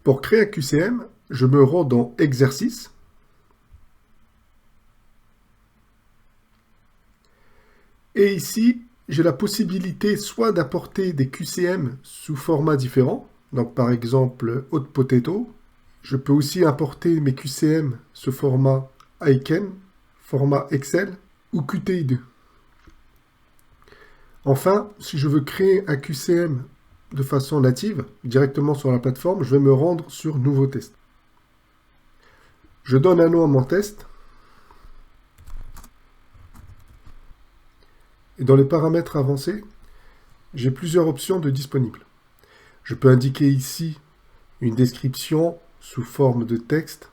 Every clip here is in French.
Pour créer un QCM, je me rends dans Exercices. Et ici, j'ai la possibilité soit d'apporter des QCM sous format différents. Donc par exemple, Hot Potato. Je peux aussi importer mes QCM sous format Icon, format Excel ou Qtid. Enfin, si je veux créer un QCM de façon native, directement sur la plateforme, je vais me rendre sur Nouveau test. Je donne un nom à mon test. Et dans les paramètres avancés, j'ai plusieurs options de disponibles. Je peux indiquer ici une description sous forme de texte,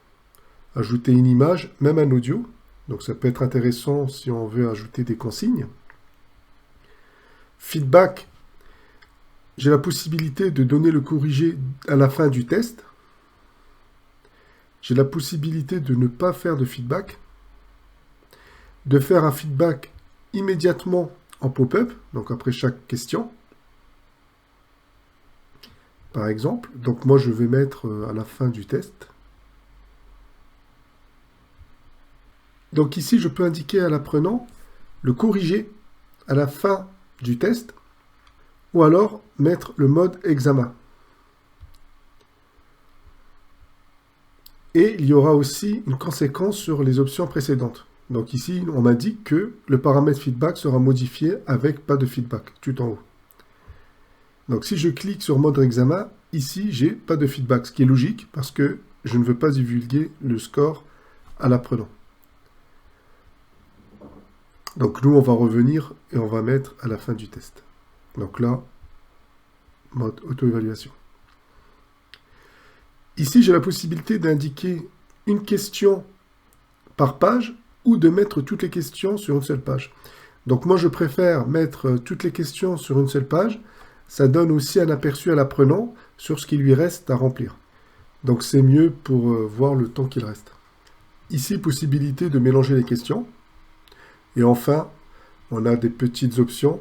ajouter une image, même un audio. Donc ça peut être intéressant si on veut ajouter des consignes. Feedback, j'ai la possibilité de donner le corrigé à la fin du test. J'ai la possibilité de ne pas faire de feedback, de faire un feedback immédiatement en pop-up, donc après chaque question. Par exemple, donc moi je vais mettre à la fin du test. Donc ici, je peux indiquer à l'apprenant le corriger à la fin du test ou alors mettre le mode examen. Et il y aura aussi une conséquence sur les options précédentes. Donc ici, on m'a dit que le paramètre feedback sera modifié avec pas de feedback, tout en haut. Donc si je clique sur mode examen, ici, j'ai pas de feedback, ce qui est logique parce que je ne veux pas divulguer le score à l'apprenant. Donc nous, on va revenir et on va mettre à la fin du test. Donc là, mode auto-évaluation. Ici, j'ai la possibilité d'indiquer une question par page ou de mettre toutes les questions sur une seule page. Donc moi, je préfère mettre toutes les questions sur une seule page. Ça donne aussi un aperçu à l'apprenant sur ce qui lui reste à remplir. Donc c'est mieux pour voir le temps qu'il reste. Ici, possibilité de mélanger les questions. Et enfin, on a des petites options.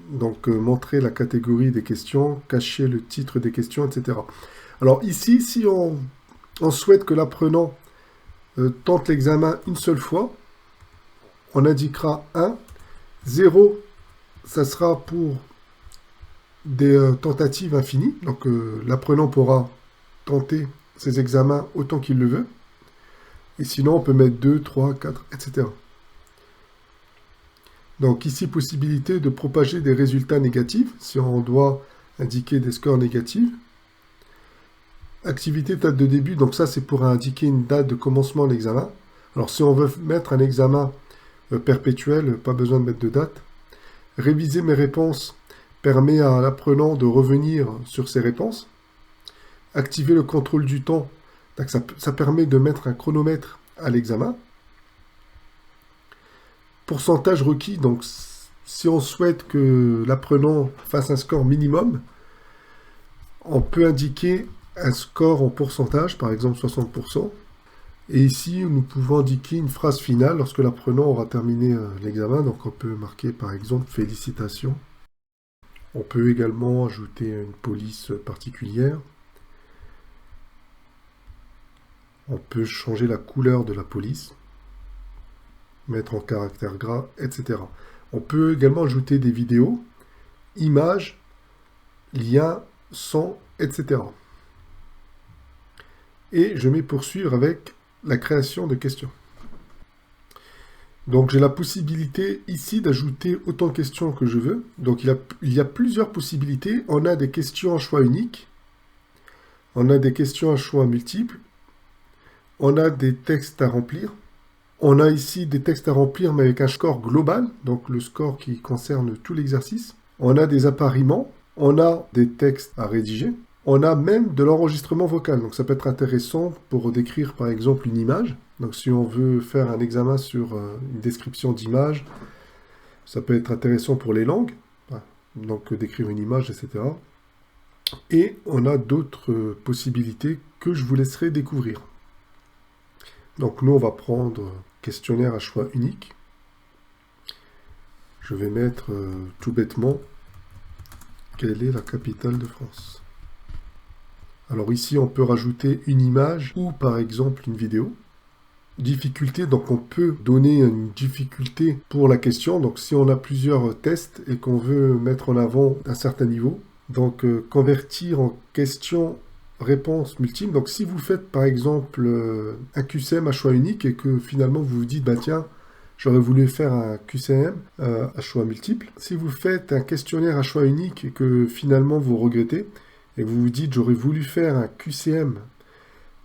Donc montrer la catégorie des questions, cacher le titre des questions, etc. Alors ici, si on souhaite que l'apprenant tente l'examen une seule fois, on indiquera 1. 0, ça sera pour des tentatives infinies. Donc l'apprenant pourra tenter ses examens autant qu'il le veut. Et sinon, on peut mettre 2, 3, 4, etc. Donc ici, possibilité de propager des résultats négatifs, si on doit indiquer des scores négatifs. Activité date de début, donc ça c'est pour indiquer une date de commencement de l'examen. Alors si on veut mettre un examen perpétuel, pas besoin de mettre de date. Réviser mes réponses permet à l'apprenant de revenir sur ses réponses. Activer le contrôle du temps, donc ça permet de mettre un chronomètre à l'examen. Pourcentage requis, donc si on souhaite que l'apprenant fasse un score minimum, on peut indiquer un score en pourcentage, par exemple 60%. Et ici, nous pouvons indiquer une phrase finale lorsque l'apprenant aura terminé l'examen. Donc on peut marquer par exemple félicitations. On peut également ajouter une police particulière. On peut changer la couleur de la police, mettre en caractère gras, etc. On peut également ajouter des vidéos, images, liens, sons, etc. Et je vais poursuivre avec la création de questions. Donc j'ai la possibilité ici d'ajouter autant de questions que je veux. Donc il y a plusieurs possibilités. On a des questions à choix unique. On a des questions à choix multiples. On a des textes à remplir. On a ici des textes à remplir mais avec un score global, donc le score qui concerne tout l'exercice. On a des appariements. On a des textes à rédiger. On a même de l'enregistrement vocal, donc ça peut être intéressant pour décrire par exemple une image. Donc si on veut faire un examen sur une description d'image, ça peut être intéressant pour les langues, donc décrire une image, etc. Et on a d'autres possibilités que je vous laisserai découvrir. Donc nous on va prendre questionnaire à choix unique. Je vais mettre tout bêtement, quelle est la capitale de France ? Alors ici, on peut rajouter une image ou par exemple une vidéo. Difficulté, donc on peut donner une difficulté pour la question. Donc si on a plusieurs tests et qu'on veut mettre en avant un certain niveau, donc convertir en question-réponse multiple. Donc si vous faites par exemple un QCM à choix unique et que finalement vous vous dites, bah tiens, j'aurais voulu faire un QCM à choix multiple. Si vous faites un questionnaire à choix unique et que finalement vous regrettez, et vous vous dites, j'aurais voulu faire un QCM,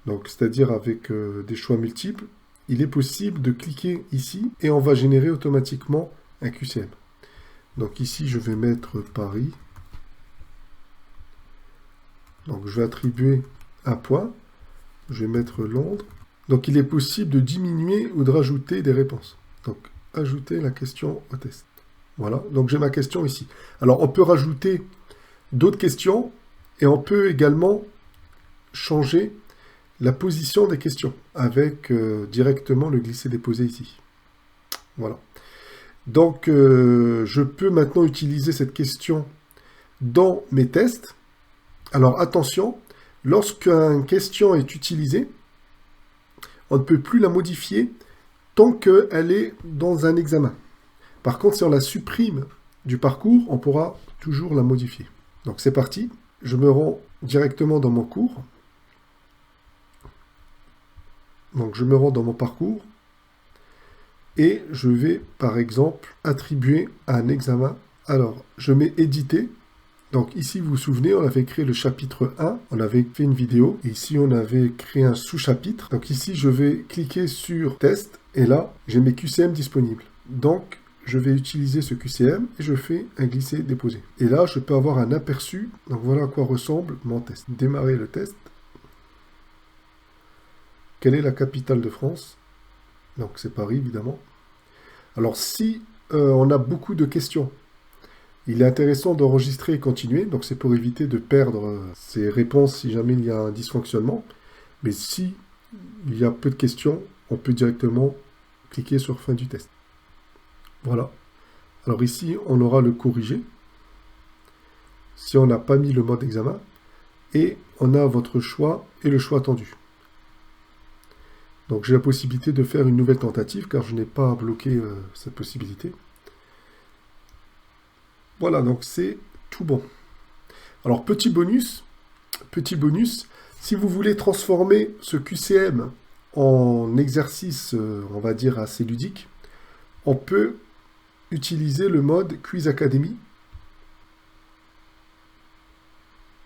donc c'est-à-dire avec des choix multiples, il est possible de cliquer ici et on va générer automatiquement un QCM. Donc ici, je vais mettre Paris. Donc je vais attribuer un point. Je vais mettre Londres. Donc il est possible de diminuer ou de rajouter des réponses. Donc ajouter la question au test. Voilà, donc j'ai ma question ici. Alors on peut rajouter d'autres questions et on peut également changer la position des questions avec directement le glisser-déposer ici. Voilà. Donc, je peux maintenant utiliser cette question dans mes tests. Alors, attention, lorsqu'une question est utilisée, on ne peut plus la modifier tant qu'elle est dans un examen. Par contre, si on la supprime du parcours, on pourra toujours la modifier. Donc, c'est parti. Je me rends directement dans mon cours. Donc je me rends dans mon parcours et je vais par exemple attribuer un examen. Alors je mets éditer. Donc ici vous vous souvenez, on avait créé le chapitre 1, on avait fait une vidéo et ici on avait créé un sous-chapitre. Donc ici je vais cliquer sur test et là j'ai mes QCM disponibles. Donc je vais utiliser ce QCM et je fais un glisser-déposer. Et là je peux avoir un aperçu. Donc voilà à quoi ressemble mon test. Démarrer le test. Quelle est la capitale de France? Donc c'est Paris, évidemment. Alors si on a beaucoup de questions, il est intéressant d'enregistrer et continuer. Donc c'est pour éviter de perdre ces réponses si jamais il y a un dysfonctionnement. Mais si il y a peu de questions, on peut directement cliquer sur fin du test. Voilà. Alors ici, on aura le corrigé. Si on n'a pas mis le mode examen. Et on a votre choix et le choix attendu. Donc j'ai la possibilité de faire une nouvelle tentative car je n'ai pas bloqué cette possibilité. Voilà, donc c'est tout bon. Alors petit bonus, si vous voulez transformer ce QCM en exercice, on va dire assez ludique, on peut utiliser le mode Quiz Academy.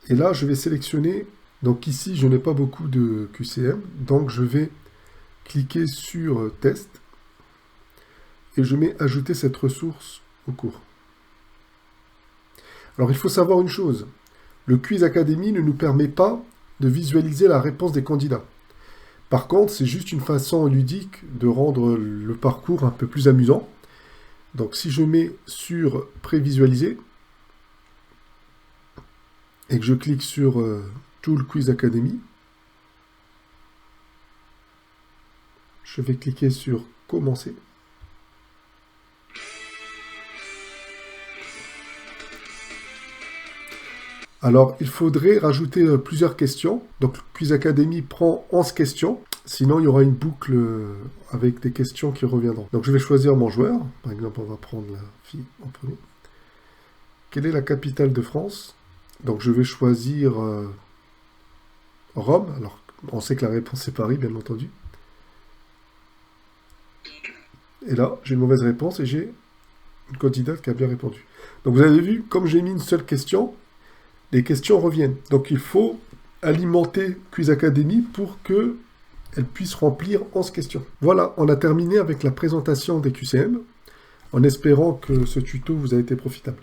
Et là, je vais sélectionner, donc ici je n'ai pas beaucoup de QCM, donc je vais cliquer sur test et je mets ajouter cette ressource au cours. Alors il faut savoir une chose, le Quiz Academy ne nous permet pas de visualiser la réponse des candidats. Par contre, c'est juste une façon ludique de rendre le parcours un peu plus amusant. Donc si je mets sur prévisualiser et que je clique sur Tool Quiz Academy, je vais cliquer sur commencer. Alors, il faudrait rajouter plusieurs questions. Donc, Quiz Academy prend 11 questions. Sinon, il y aura une boucle avec des questions qui reviendront. Donc, je vais choisir mon joueur. Par exemple, on va prendre la fille en premier. Quelle est la capitale de France? Donc, je vais choisir Rome. Alors, on sait que la réponse est Paris, bien entendu. Et là, j'ai une mauvaise réponse et j'ai une candidate qui a bien répondu. Donc, vous avez vu, comme j'ai mis une seule question, les questions reviennent. Donc il faut alimenter Quiz Academy pour qu'elle puisse remplir 11 questions. Voilà, on a terminé avec la présentation des QCM, en espérant que ce tuto vous a été profitable.